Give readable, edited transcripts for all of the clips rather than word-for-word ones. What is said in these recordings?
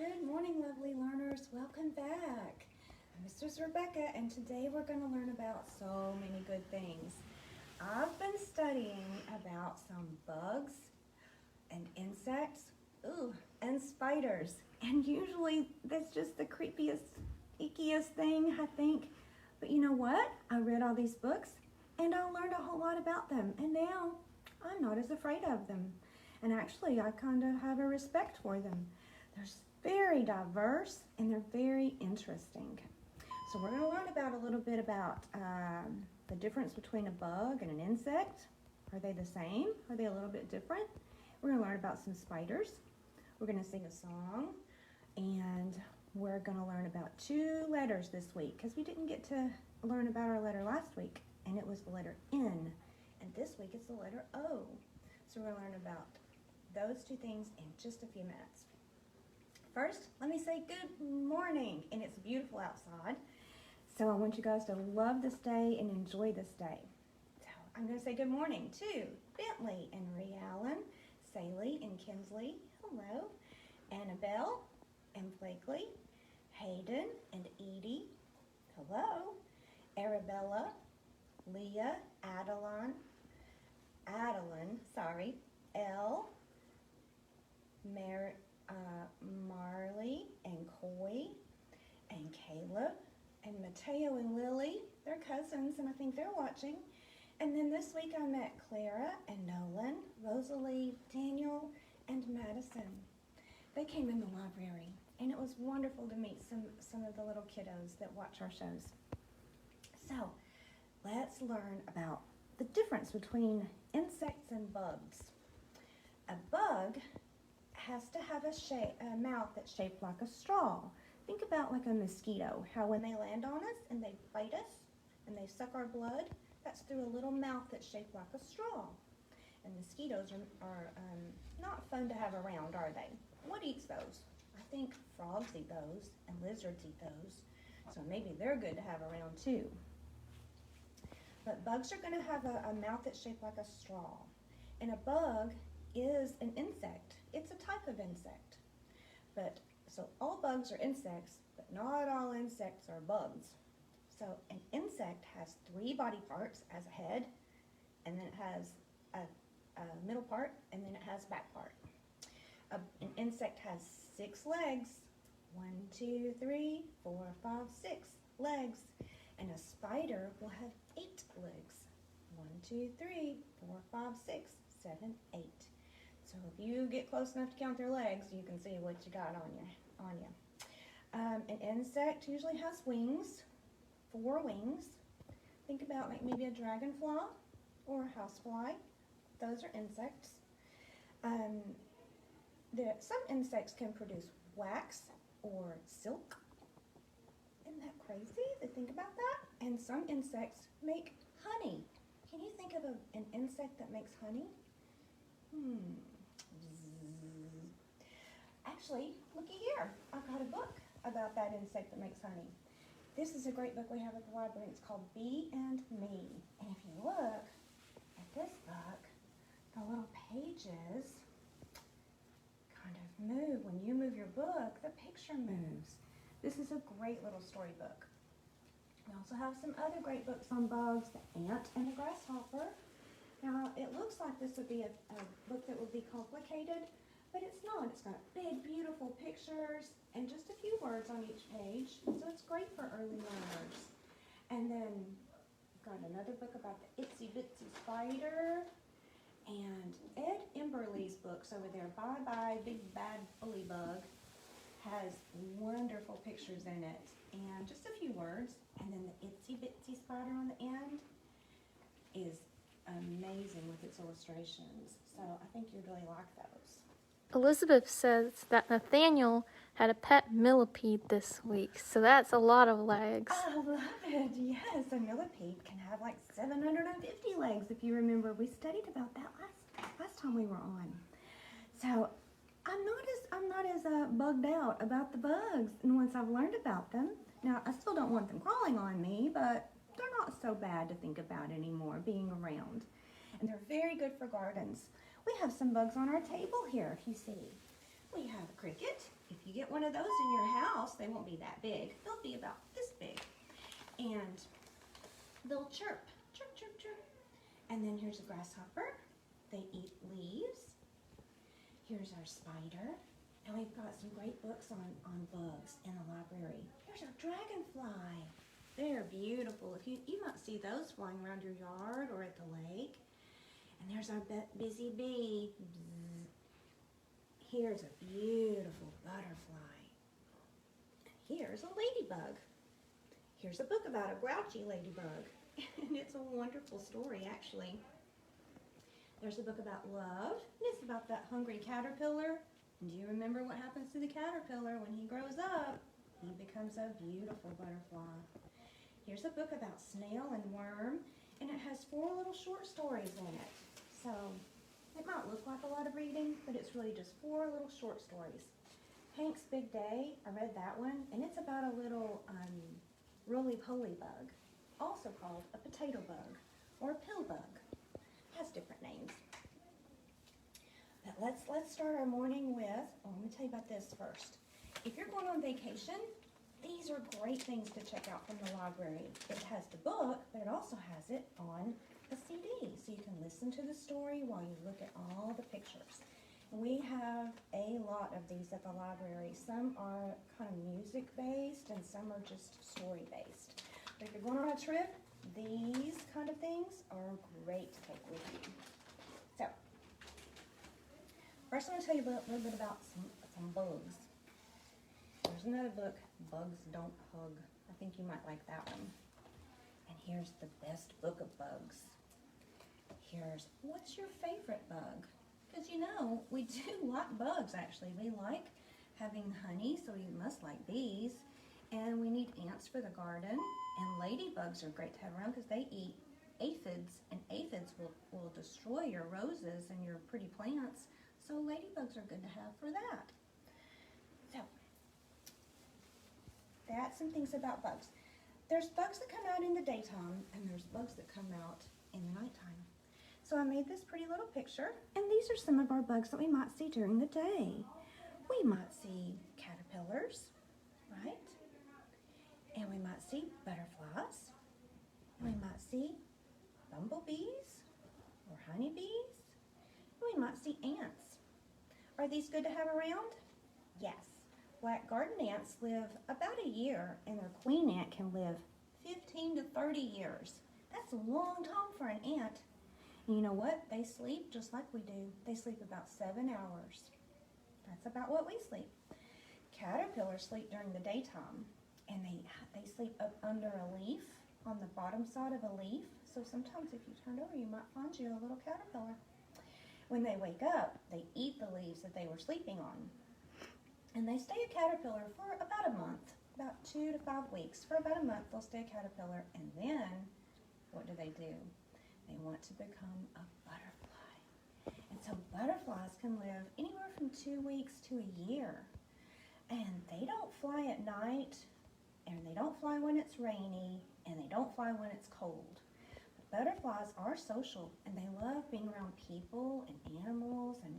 Good morning, lovely learners. Welcome back. I'm Mistress Rebecca, and today we're going to learn about so many good things. I've been studying about some bugs and insects, and spiders. And usually that's just the creepiest, ickiest thing, I think. But you know what? I read all these books, and I learned a whole lot about them. And now I'm not as afraid of them. And actually, I kind of have a respect for them. They're very diverse and they're very interesting. So we're going to learn about a little bit about the difference between a bug and an insect. Are they the same? Are they a little bit different? We're going to learn about some spiders. We're going to sing a song, and we're going to learn about 2 letters this week because we didn't get to learn about our letter last week, and it was the letter N. And this week it's the letter O. So we're going to learn about those 2 things in just a few minutes. First, let me say good morning, and it's beautiful outside. So I want you guys to love this day and enjoy this day. So I'm going to say good morning to Bentley and Realyn, Saley and Kinsley, hello, Annabelle and Blakely, Hayden and Edie, hello, Arabella, Leah, Adeline, Elle, Marley and Coy and Caleb and Mateo and Lily. They're cousins, and I think they're watching. And then this week I met Clara and Nolan, Rosalie, Daniel, and Madison. They came in the library, and it was wonderful to meet some of the little kiddos that watch our shows. So let's learn about the difference between insects and bugs. A bug has to have a mouth that's shaped like a straw. Think about like a mosquito, how when they land on us and they bite us and they suck our blood, that's through a little mouth that's shaped like a straw. And mosquitoes are not fun to have around, are they? What eats those? I think frogs eat those and lizards eat those, so maybe they're good to have around too. But bugs are going to have a mouth that's shaped like a straw. And a bug is an insect. It's a type of insect. So all bugs are insects, but not all insects are bugs. So an insect has 3 body parts, as a head, and then it has a middle part, and then it has back part. An insect has 6 legs. 1, 2, 3, 4, 5, 6 legs. And a spider will have 8 legs. 1, 2, 3, 4, 5, 6, 7, 8. So if you get close enough to count their legs, you can see what you got on you. An insect usually has wings, 4 wings. Think about like maybe a dragonfly or a housefly. Those are insects. Some insects can produce wax or silk. Isn't that crazy to think about that? And some insects make honey. Can you think of an insect that makes honey? Actually, looky here. I've got a book about that insect that makes honey. This is a great book we have at the library. It's called Bee and Me. And if you look at this book, the little pages kind of move. When you move your book, the picture moves. This is a great little storybook. We also have some other great books on bugs, the ant and the grasshopper. Now, it looks like this would be a book that would be complicated, but it's not. It's got big, beautiful pictures and just a few words on each page, so it's great for early learners. And then we've got another book about the Itsy Bitsy Spider, and Ed Emberley's books over there, Bye Bye Big Bad Bully Bug, has wonderful pictures in it and just a few words. And then the Itsy Bitsy Spider on the end is amazing with its illustrations. So I think you'd really like those. Elizabeth says that Nathaniel had a pet millipede this week, so that's a lot of legs. I love it. Yes, a millipede can have like 750 legs. If you remember, we studied about that last time we were on. So I'm not as bugged out about the bugs. And once I've learned about them, now I still don't want them crawling on me, but they're not so bad to think about anymore being around. And they're very good for gardens. We have some bugs on our table here, if you see. We have a cricket. If you get one of those in your house, they won't be that big. They'll be about this big. And they'll chirp, chirp, chirp, chirp. And then here's a grasshopper. They eat leaves. Here's our spider. And we've got some great books on bugs in the library. Here's our dragonfly. They're beautiful. If you might see those flying around your yard or at the lake. And there's our busy bee. Bzz. Here's a beautiful butterfly. Here's a ladybug. Here's a book about a grouchy ladybug. And it's a wonderful story, actually. There's a book about love. And it's about that hungry caterpillar. And do you remember what happens to the caterpillar when he grows up? He becomes a beautiful butterfly. Here's a book about snail and worm. And it has 4 little short stories in it. So it might look like a lot of reading, but it's really just 4 little short stories. Hank's Big Day, I read that one, and it's about a little roly-poly bug, also called a potato bug or a pill bug. It has different names. But let's start our morning with, let me tell you about this first. If you're going on vacation, these are great things to check out from the library. It has the book, but it also has it on a CD, so you can listen to the story while you look at all the pictures. We have a lot of these at the library. Some are kind of music-based and some are just story-based. But if you're going on a trip, these kind of things are great to take with you. So, first I'm going to tell you a little bit about some bugs. There's another book, Bugs Don't Hug. I think you might like that one. And here's the best book of bugs. Here's, what's your favorite bug? Because you know, we do like bugs actually. We like having honey, so we must like bees. And we need ants for the garden. And ladybugs are great to have around because they eat aphids. And aphids will destroy your roses and your pretty plants. So ladybugs are good to have for that. So, that's some things about bugs. There's bugs that come out in the daytime, and there's bugs that come out in the nighttime. So I made this pretty little picture, and these are some of our bugs that we might see during the day. We might see caterpillars, right? And we might see butterflies. And we might see bumblebees or honeybees. And we might see ants. Are these good to have around? Yes. Black garden ants live about a year, and their queen ant can live 15 to 30 years. That's a long time for an ant. And you know what? They sleep just like we do. They sleep about 7 hours. That's about what we sleep. Caterpillars sleep during the daytime, and they sleep up under a leaf, on the bottom side of a leaf. So sometimes if you turn over, you might find you a little caterpillar. When they wake up, they eat the leaves that they were sleeping on. And they stay a caterpillar for about a month, about 2 to 5 weeks. For about a month, they'll stay a caterpillar, and then what do? They want to become a butterfly. And so butterflies can live anywhere from 2 weeks to a year. And they don't fly at night, and they don't fly when it's rainy, and they don't fly when it's cold. But butterflies are social, and they love being around people and animals and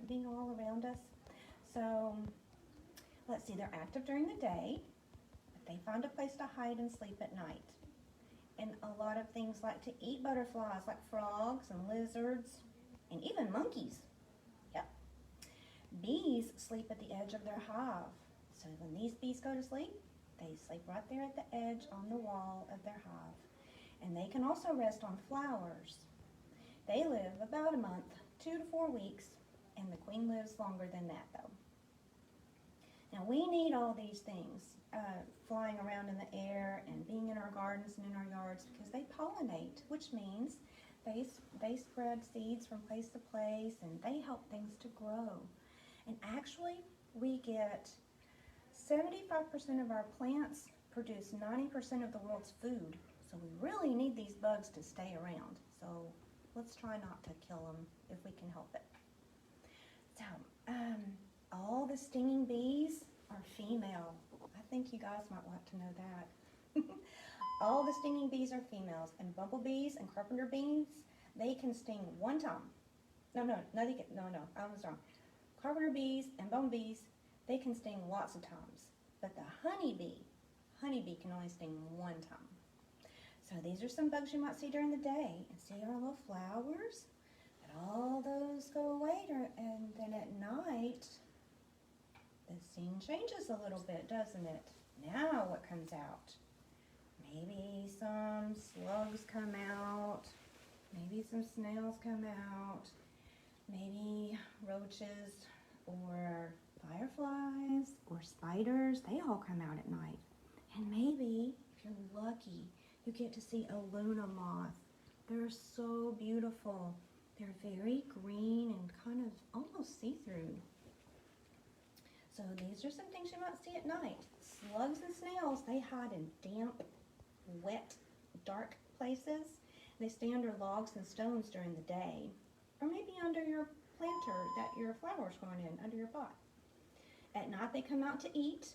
being all around us. So, let's see, they're active during the day, but they find a place to hide and sleep at night. And a lot of things like to eat butterflies, like frogs and lizards, and even monkeys. Yep. Bees sleep at the edge of their hive. So when these bees go to sleep, they sleep right there at the edge on the wall of their hive. And they can also rest on flowers. They live about a month, 2 to 4 weeks, and the queen lives longer than that, though. Now, we need all these things, flying around in the air and being in our gardens and in our yards, because they pollinate, which means they spread seeds from place to place, and they help things to grow. And actually, we get 75% of our plants produce 90% of the world's food. So we really need these bugs to stay around. So let's try not to kill them if we can help it. So, all the stinging bees are female. I think you guys might like to know that. All the stinging bees are females, and bumblebees and carpenter bees, they can sting one time. No, I was wrong. Carpenter bees and bumblebees, they can sting lots of times. But the honeybee can only sting one time. So these are some bugs you might see during the day. And see our little flowers? But all those go away, and then at night, the scene changes a little bit, doesn't it? Now what comes out? Maybe some slugs come out. Maybe some snails come out. Maybe roaches or fireflies or spiders. They all come out at night. And maybe, if you're lucky, you get to see a Luna moth. They're so beautiful. They're very green and kind of almost see-through. So these are some things you might see at night. Slugs and snails, they hide in damp, wet, dark places. They stay under logs and stones during the day, or maybe under your planter that your flower's growing in, under your pot. At night they come out to eat,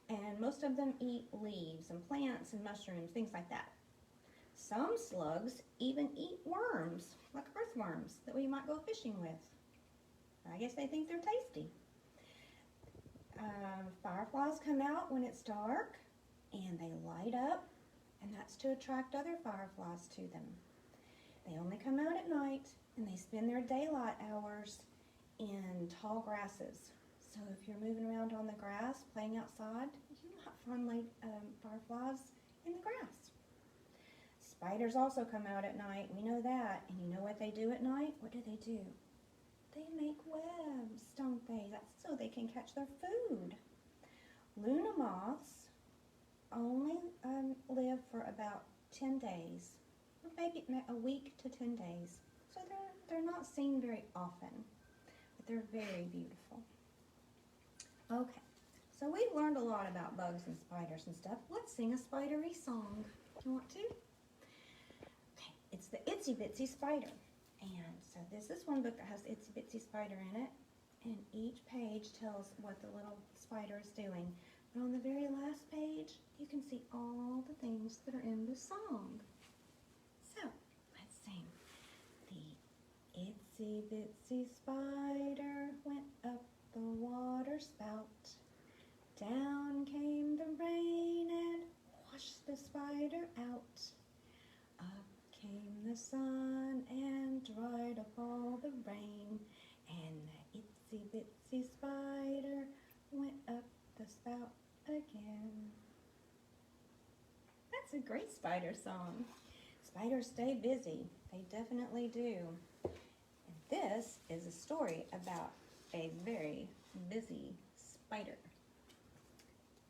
and most of them eat leaves and plants and mushrooms, things like that. Some slugs even eat worms, like earthworms, that we might go fishing with. I guess they think they're tasty. Fireflies come out when it's dark, and they light up, and that's to attract other fireflies to them. They only come out at night, and they spend their daylight hours in tall grasses. So if you're moving around on the grass, playing outside, you might find fireflies in the grass. Spiders also come out at night, we know that. And you know what they do at night? What do? They make webs, don't they? That's so they can catch their food. Luna moths only live for about 10 days, or maybe a week to 10 days. So they're not seen very often, but they're very beautiful. Okay, so we've learned a lot about bugs and spiders and stuff. Let's sing a spidery song. Do you want to? Okay, it's the Itsy Bitsy Spider. And so this is one book that has Itsy Bitsy Spider in it, and each page tells what the little spider is doing. But on the very last page, you can see all the things that are in the song. So, let's sing. The Itsy Bitsy Spider went up the water spout. Down came the rain and washed the spider out. Up came the sun and dried up all the rain, and the itsy bitsy spider went up the spout again. That's a great spider song. Spiders stay busy. They definitely do. And this is a story about a very busy spider.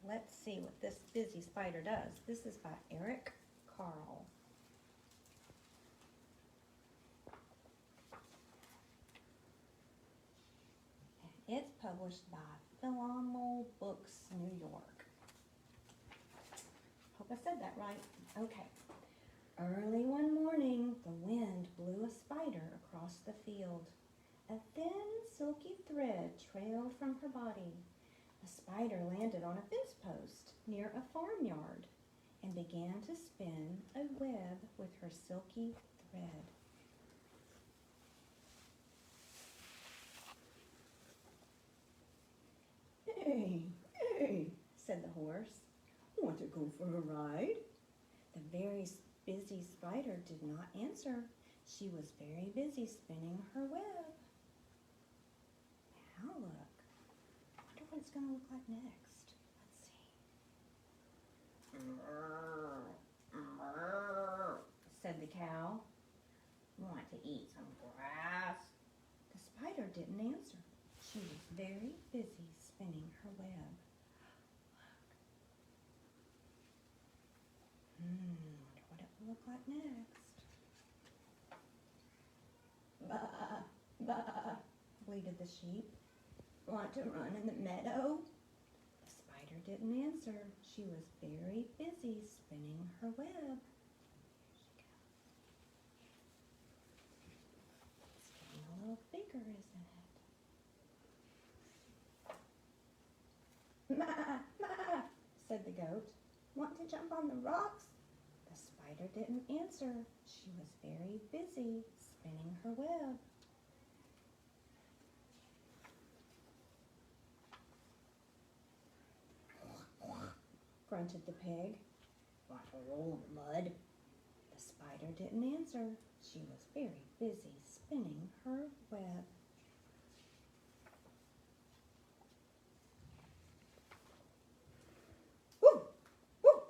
Let's see what this busy spider does. This is by Eric Carle. It's published by Philomel Books, New York. Hope I said that right. Okay. Early one morning, the wind blew a spider across the field. A thin, silky thread trailed from her body. The spider landed on a fence post near a farmyard and began to spin a web with her silky thread. Hey, said the horse. Want to go for a ride? The very busy spider did not answer. She was very busy spinning her web. Now look. I wonder what it's going to look like next. Let's see. Said the cow. Want to eat some grass? The spider didn't answer. She was very busy spinning her web. Wonder what it will look like next. Bah, bah, bleated the sheep. Want to run in the meadow? The spider didn't answer. She was very busy spinning her web. It's getting a little bigger, isn't it? Ma, ma, said the goat. Want to jump on the rocks? The spider didn't answer. She was very busy spinning her web. grunted the pig. Like a roll of mud. The spider didn't answer. She was very busy spinning her web. Woo! Woo!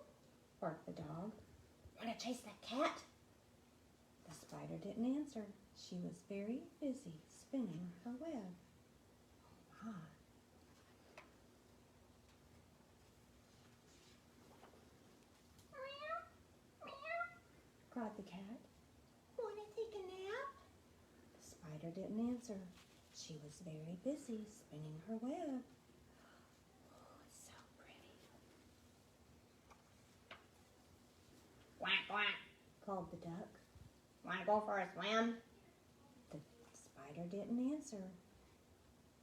Barked the dog. Want to chase that cat? The spider didn't answer. She was very busy spinning her web. Oh my. Cried the cat. Want to take a nap? The spider didn't answer. She was very busy spinning her web. Oh, it's so pretty. Quack, quack, called the duck. Want to go for a swim? The spider didn't answer.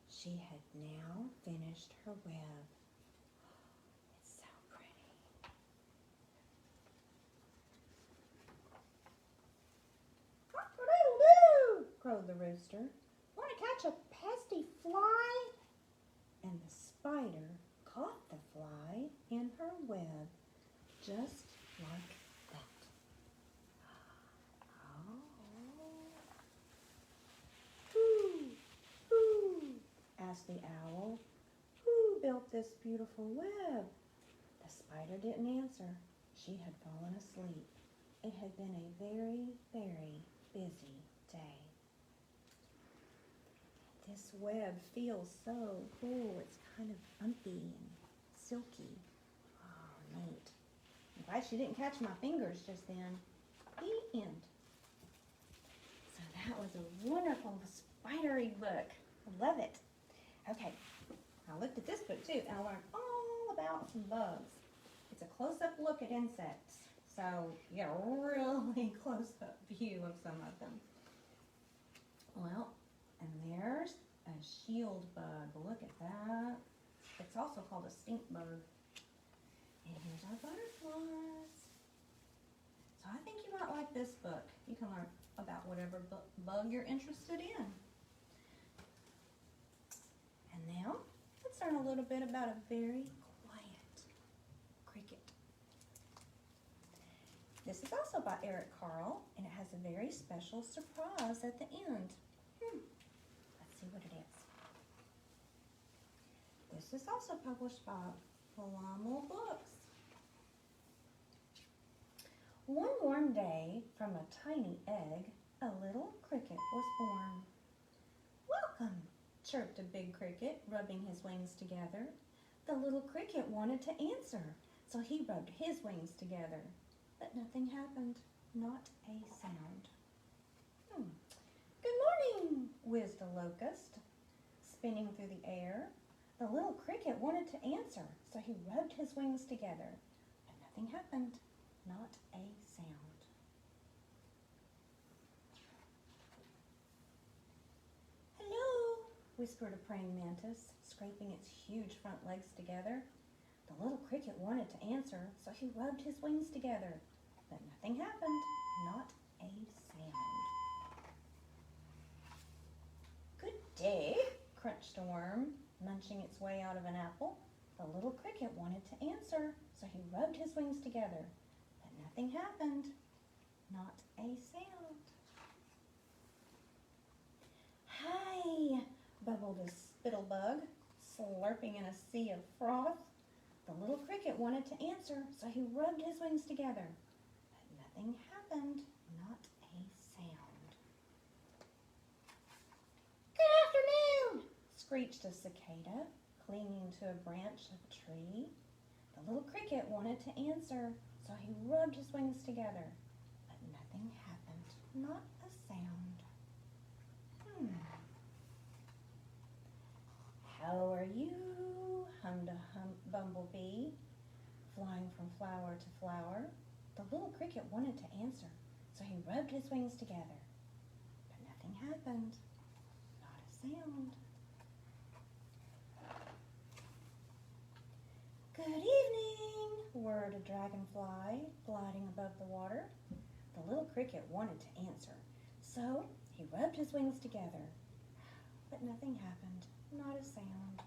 She had now finished her web. It's so pretty. Cock-a-doodle-doo, crowed the rooster. Want to catch a pesky fly? And the spider caught the fly in her web, just like that. Oh. Who asked the owl. Who built this beautiful web? The spider didn't answer. She had fallen asleep. It had been a very, very busy day. This web feels so cool. It's kind of bumpy and silky. Oh, neat. I'm glad she didn't catch my fingers just then. The end. So that was a wonderful spidery book. I love it. Okay, I looked at this book too, and I learned all about some bugs. It's a close-up look at insects, so you get a really close-up view of some of them. Well, and there's a shield bug. Look at that. It's also called a stink bug. And here's our butterflies. So I think you might like this book. You can learn about whatever bug you're interested in. And now, let's learn a little bit about a very quiet cricket. This is also by Eric Carle, and it has a very special surprise at the end. Let's see what it is. This is also published by Palamo Books. One warm day, from a tiny egg, a little cricket was born. Welcome, chirped a big cricket, rubbing his wings together. The little cricket wanted to answer, so he rubbed his wings together. But nothing happened, not a sound. Good morning, whizzed a locust, spinning through the air. The little cricket wanted to answer, so he rubbed his wings together. But nothing happened, not a sound. Hello, whispered a praying mantis, scraping its huge front legs together. The little cricket wanted to answer, so he rubbed his wings together. But nothing happened, not a sound. Good day, crunched a worm, munching its way out of an apple. The little cricket wanted to answer, so he rubbed his wings together. But nothing happened, not a sound. Hi, bubbled a spittlebug, slurping in a sea of froth. The little cricket wanted to answer, so he rubbed his wings together. But nothing happened, not a sound. Good afternoon, screeched a cicada, clinging to a branch of a tree. The little cricket wanted to answer, so he rubbed his wings together. But nothing happened, not a sound. How are you? Hummed a bumblebee, flying from flower to flower. The little cricket wanted to answer, so he rubbed his wings together. But nothing happened, not a sound. Good evening, whirred a dragonfly, gliding above the water. The little cricket wanted to answer, so he rubbed his wings together. But nothing happened, not a sound.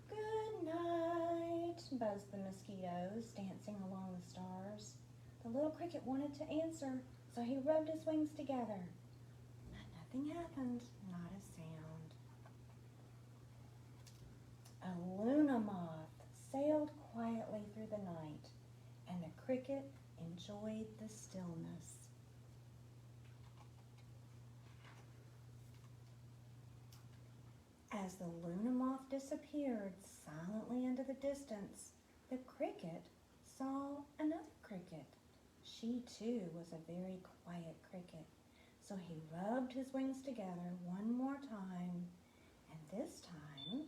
Good night. buzzed the mosquitoes, dancing along the stars. The little cricket wanted to answer, so he rubbed his wings together. But nothing happened, not a sound. A Luna moth sailed quietly through the night, and the cricket enjoyed the stillness. As the Luna moth disappeared silently into the distance, the cricket saw another cricket. She too was a very quiet cricket, so he rubbed his wings together one more time, and this time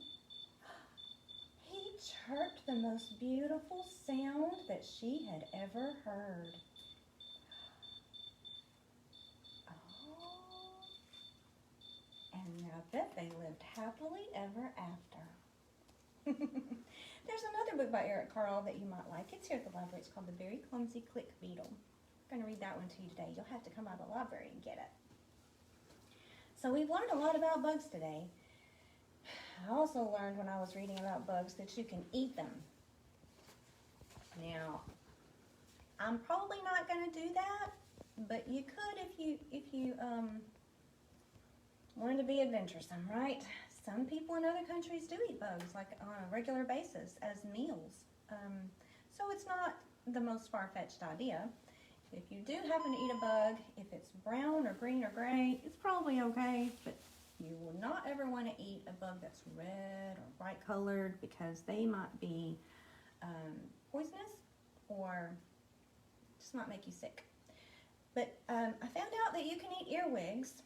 he chirped the most beautiful sound that she had ever heard. And I bet they lived happily ever after. There's another book by Eric Carle that you might like. It's here at the library. It's called The Very Clumsy Click Beetle. I'm going to read that one to you today. You'll have to come by the library and get it. So we've learned a lot about bugs today. I also learned when I was reading about bugs that you can eat them. Now, I'm probably not going to do that, but you could if you wanted to be adventuresome, right? Some people in other countries do eat bugs, like on a regular basis as meals. So it's not the most far-fetched idea. If you do happen to eat a bug, if it's brown or green or gray, it's probably okay, but you will not ever want to eat a bug that's red or bright colored because they might be poisonous or just might make you sick. But I found out that you can eat earwigs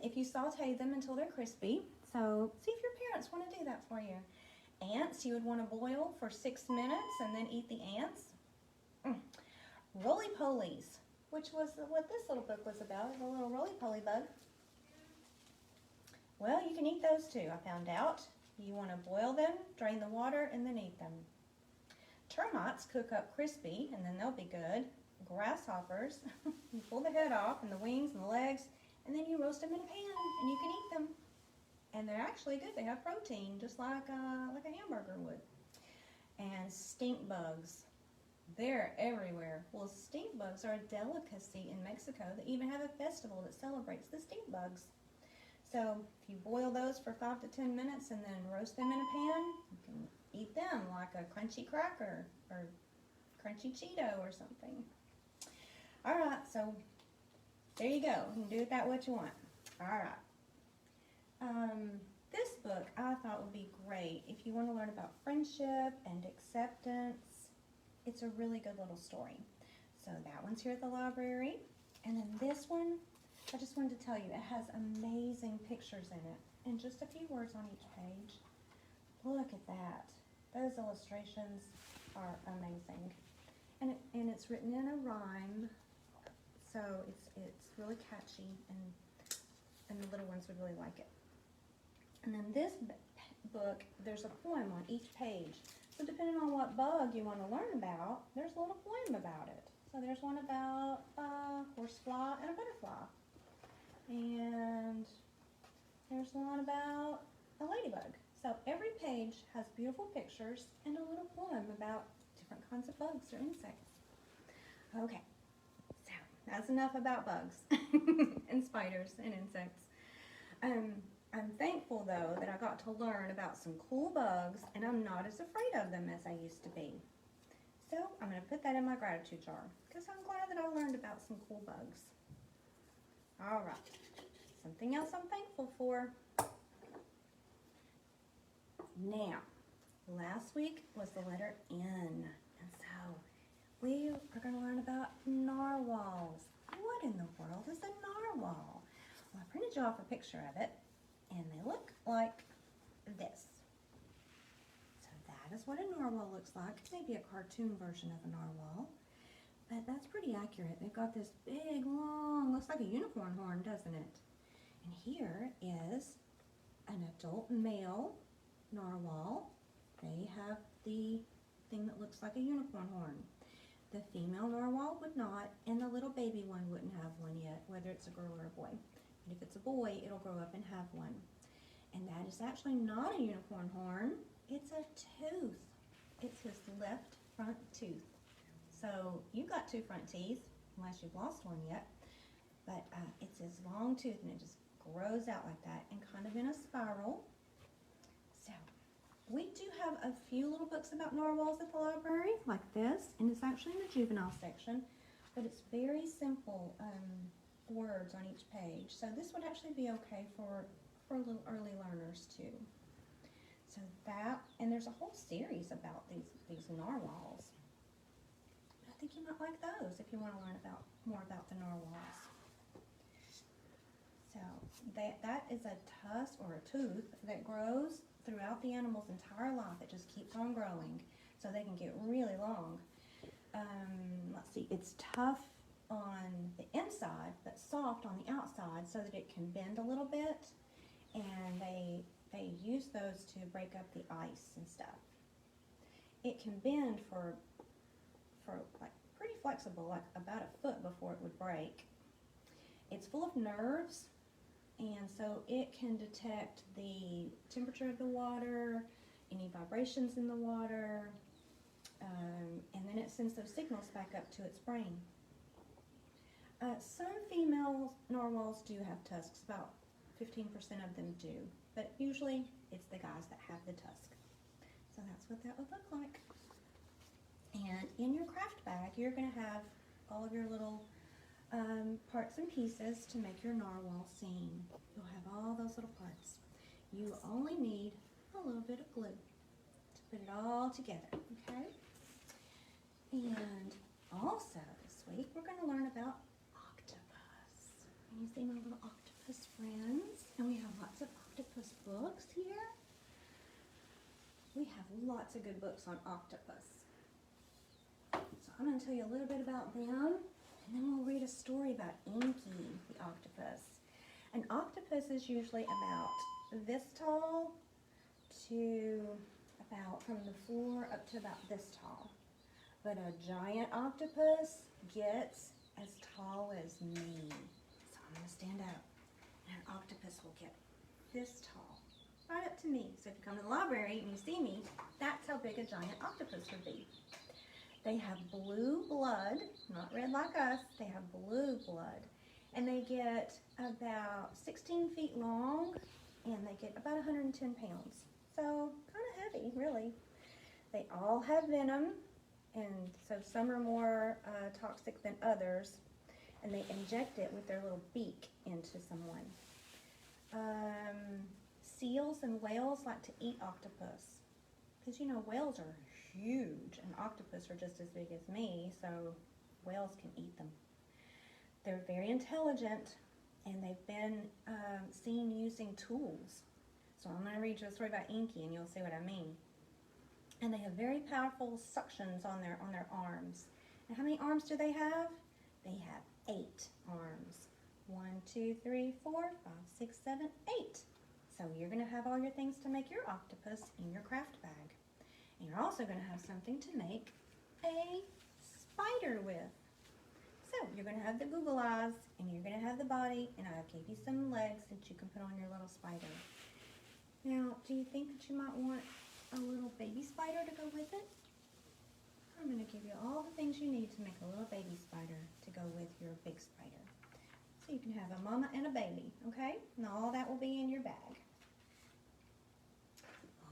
if you saute them until they're crispy. So see if your parents want to do that for you. Ants, you would want to boil for 6 minutes and then eat the ants. Roly-polies, which was what this little book was about, the little roly-poly bug. Well, you can eat those too, I found out. You want to boil them, drain the water, and then eat them. Termites cook up crispy, and then they'll be good. Grasshoppers, you pull the head off and the wings and the legs, and then you roast them in a pan, and you can eat them. And they're actually good. They have protein, just like a hamburger would. And stink bugs. They're everywhere. Well, stink bugs are a delicacy in Mexico. They even have a festival that celebrates the stink bugs. So if you boil those for 5 to 10 minutes and then roast them in a pan, you can eat them like a crunchy cracker or crunchy Cheeto or something. All right, so there you go. You can do with that what you want. All right. This book I thought would be great if you want to learn about friendship and acceptance. It's a really good little story. So that one's here at the library. And then this one, I just wanted to tell you, it has amazing pictures in it and just a few words on each page. Look at that. Those illustrations are amazing. And it's written in a rhyme, so it's really catchy, and the little ones would really like it. And then this book, there's a poem on each page. So depending on what bug you want to learn about, there's a little poem about it. So there's one about a horsefly and a butterfly. And there's one about a ladybug. So every page has beautiful pictures and a little poem about different kinds of bugs or insects. Okay, so that's enough about bugs and spiders and insects. I'm thankful, though, that I got to learn about some cool bugs, and I'm not as afraid of them as I used to be. So I'm going to put that in my gratitude jar, because I'm glad that I learned about some cool bugs. All right, something else I'm thankful for. Now, last week was the letter N, and so we are going to learn about narwhals. What in the world is a narwhal? Well, I printed you off a picture of it. And they look like this. So that is what a narwhal looks like. Maybe a cartoon version of a narwhal. But that's pretty accurate. They've got this big, long, looks like a unicorn horn, doesn't it? And here is an adult male narwhal. They have the thing that looks like a unicorn horn. The female narwhal would not, and the little baby one wouldn't have one yet, whether it's a girl or a boy. And if it's a boy, it'll grow up and have one. And that is actually not a unicorn horn, it's a tooth. It's his left front tooth. So you've got two front teeth, unless you've lost one yet. But it's his long tooth, and it just grows out like that and kind of in a spiral. So we do have a few little books about narwhals at the library, like this, and it's actually in the juvenile section, but it's very simple words on each page. So this would actually be okay for little early learners too. So that, and there's a whole series about these narwhals. I think you might like those if you want to learn more about the narwhals. So that is a tusk or a tooth that grows throughout the animal's entire life. It just keeps on growing, so they can get really long. Let's see, it's tough on the inside, but soft on the outside so that it can bend a little bit, and they use those to break up the ice and stuff. It can bend for like pretty flexible, like about a foot before it would break. It's full of nerves, and so it can detect the temperature of the water, any vibrations in the water, and then it sends those signals back up to its brain. Some female narwhals do have tusks, about 15% of them do, but usually it's the guys that have the tusk. So that's what that would look like. And in your craft bag, you're going to have all of your little parts and pieces to make your narwhal scene. You'll have all those little parts. You only need a little bit of glue to put it all together, okay? And also this week, we're going to learn about octopus. And you see my little octopus friends? And we have lots of octopus books here. We have lots of good books on octopus. So I'm going to tell you a little bit about them, and then we'll read a story about Inky, the octopus. An octopus is usually about this tall to about from the floor up to about this tall. But a giant octopus gets as tall as me. So I'm going to stand up, and an octopus will get this tall, right up to me. So if you come to the library and you see me, that's how big a giant octopus would be. They have blue blood, not red like us, they have blue blood. And they get about 16 feet long, and they get about 110 pounds. So kind of heavy, really. They all have venom, and so some are more toxic than others, and they inject it with their little beak into someone. Seals and whales like to eat octopus, because you know whales are huge, and octopus are just as big as me, so whales can eat them. They're very intelligent, and they've been seen using tools. So I'm going to read you a story about Inky, and you'll see what I mean. And they have very powerful suctions on their arms. And how many arms do they have? They have 8 arms. 1, 2, 3, 4, 5, 6, 7, 8. So you're going to have all your things to make your octopus in your craft bag. And you're also going to have something to make a spider with. So you're going to have the Google eyes, and you're going to have the body, and I gave you some legs that you can put on your little spider. Now, do you think that you might want a little baby spider to go with it? I'm going to give you all the things you need to make a little baby spider to go with your big spider. So you can have a mama and a baby, okay? And all that will be in your bag.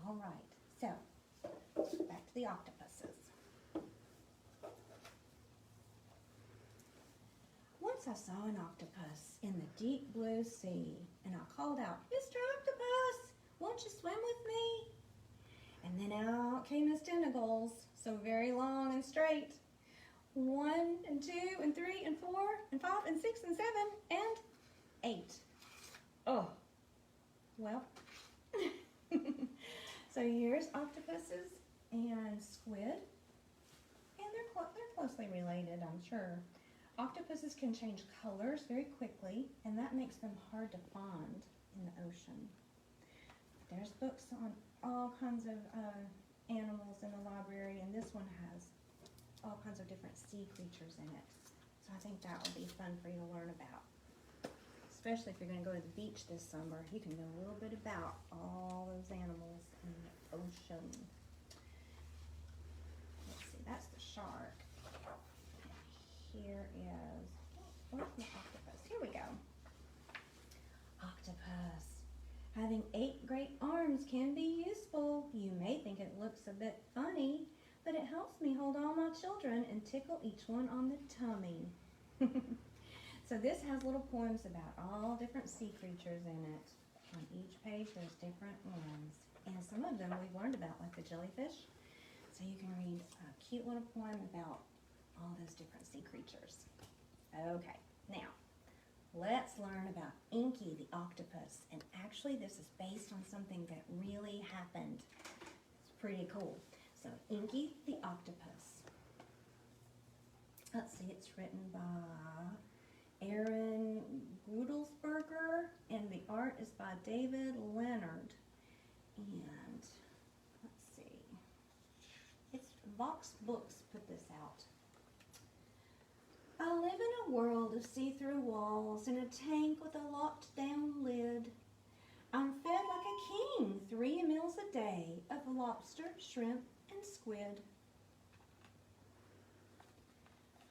All right, so back to the octopuses. Once I saw an octopus in the deep blue sea, and I called out, "Mr. Octopus, won't you swim with me?" And then out came his tentacles, so very long and straight. 1 and 2 and 3 and 4 and 5 and 6 and 7 and 8. Oh, well. So here's octopuses and squid, and they're closely related, I'm sure. Octopuses can change colors very quickly, and that makes them hard to find in the ocean. There's books on all kinds of animals in the library, and this one has all kinds of different sea creatures in it. So I think that will be fun for you to learn about. Especially if you're going to go to the beach this summer, you can know a little bit about all those animals in the ocean. shark. And here is, where's my octopus? Here we go. Octopus. Having 8 great arms can be useful. You may think it looks a bit funny, but it helps me hold all my children and tickle each one on the tummy. So this has little poems about all different sea creatures in it. On each page there's different ones. And some of them we've learned about, like the jellyfish. So you can read a cute little poem about all those different sea creatures. Okay, now let's learn about Inky the octopus. And actually this is based on something that really happened. It's pretty cool. So Inky the octopus. Let's see, it's written by Aaron Grudelsberger and the art is by David Leonard. And let's see, it's Vox Books put this out. I live in a world of see-through walls in a tank with a locked down lid. I'm fed like a king 3 meals a day of lobster, shrimp, and squid.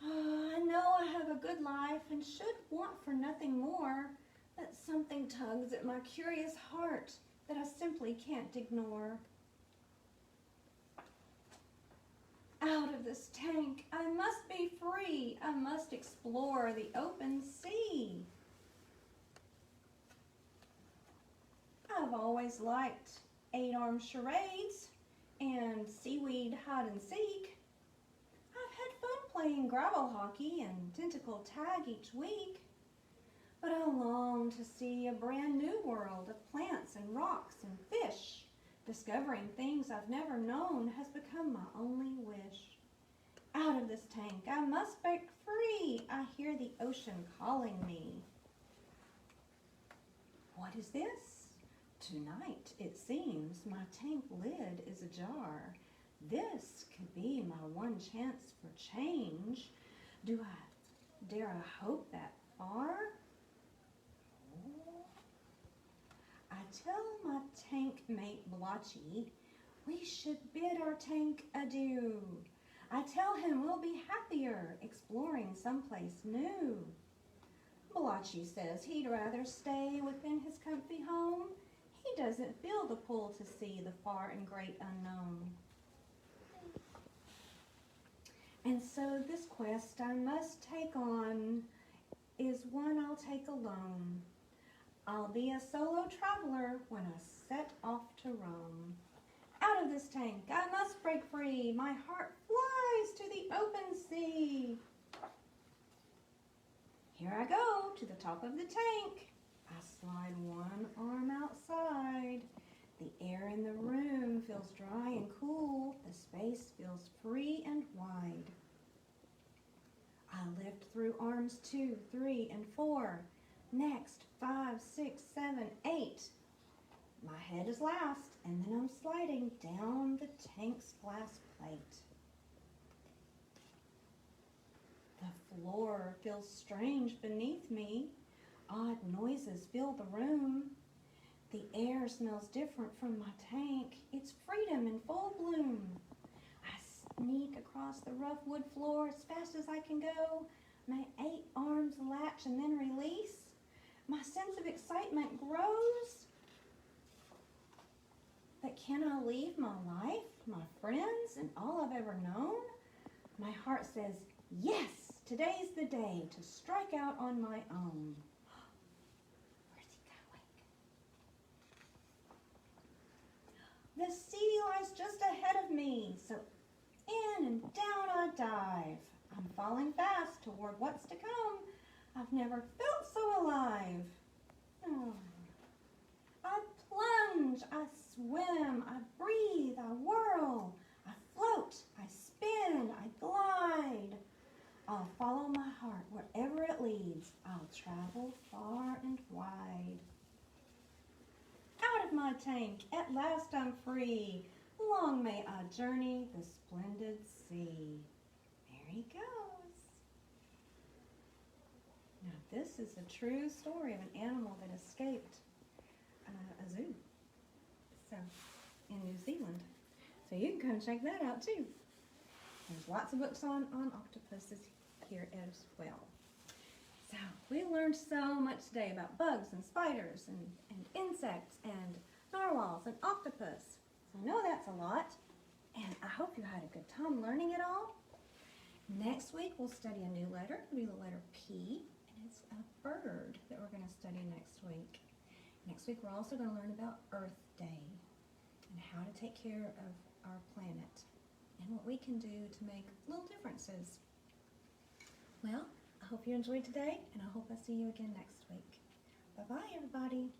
I know I have a good life and should want for nothing more, but something tugs at my curious heart that I simply can't ignore. Out of this tank, I must be free. I must explore the open sea. I've always liked 8-armed charades and seaweed hide and seek. I've had fun playing gravel hockey and tentacle tag each week. But I long to see a brand new world of plants and rocks and fish. Discovering things I've never known has become my only wish. Out of this tank, I must break free. I hear the ocean calling me. What is this? Tonight, it seems, my tank lid is ajar. This could be my one chance for change. Dare I hope that far? I tell my tank mate Blotchy we should bid our tank adieu. I tell him we'll be happier exploring someplace new. Blotchy says he'd rather stay within his comfy home. He doesn't feel the pull to see the far and great unknown. And so this quest I must take on is one I'll take alone. I'll be a solo traveler when I set off to roam. Out of this tank, I must break free. My heart flies to the open sea. Here I go to the top of the tank. I slide one arm outside. The air in the room feels dry and cool. The space feels free and wide. I lift through arms 2, 3, and 4. Next, 5, 6, 7, 8. My head is last, and then I'm sliding down the tank's glass plate. The floor feels strange beneath me. Odd noises fill the room. The air smells different from my tank. It's freedom in full bloom. I sneak across the rough wood floor as fast as I can go. My 8 arms latch and then release. My sense of excitement grows. But can I leave my life, my friends, and all I've ever known? My heart says, yes, today's the day to strike out on my own. Where's he going? The sea lies just ahead of me, so in and down I dive. I'm falling fast toward what's to come. I've never felt so alive. Oh. I plunge, I swim, I breathe, I whirl, I float, I spin, I glide. I'll follow my heart wherever it leads. I'll travel far and wide. Out of my tank, at last I'm free. Long may I journey the splendid sea. There he goes. Now this is a true story of an animal that escaped a zoo, so in New Zealand. So you can come check that out too. There's lots of books on octopuses here as well. So we learned so much today about bugs and spiders and insects and narwhals and octopus. So I know that's a lot, and I hope you had a good time learning it all. Next week we'll study a new letter. It'll be the letter P, and it's a bird that we're going to study next week. Next week we're also going to learn about Earth Day and how to take care of our planet and what we can do to make little differences. Well, I hope you enjoyed today, and I hope I see you again next week. Bye-bye, everybody.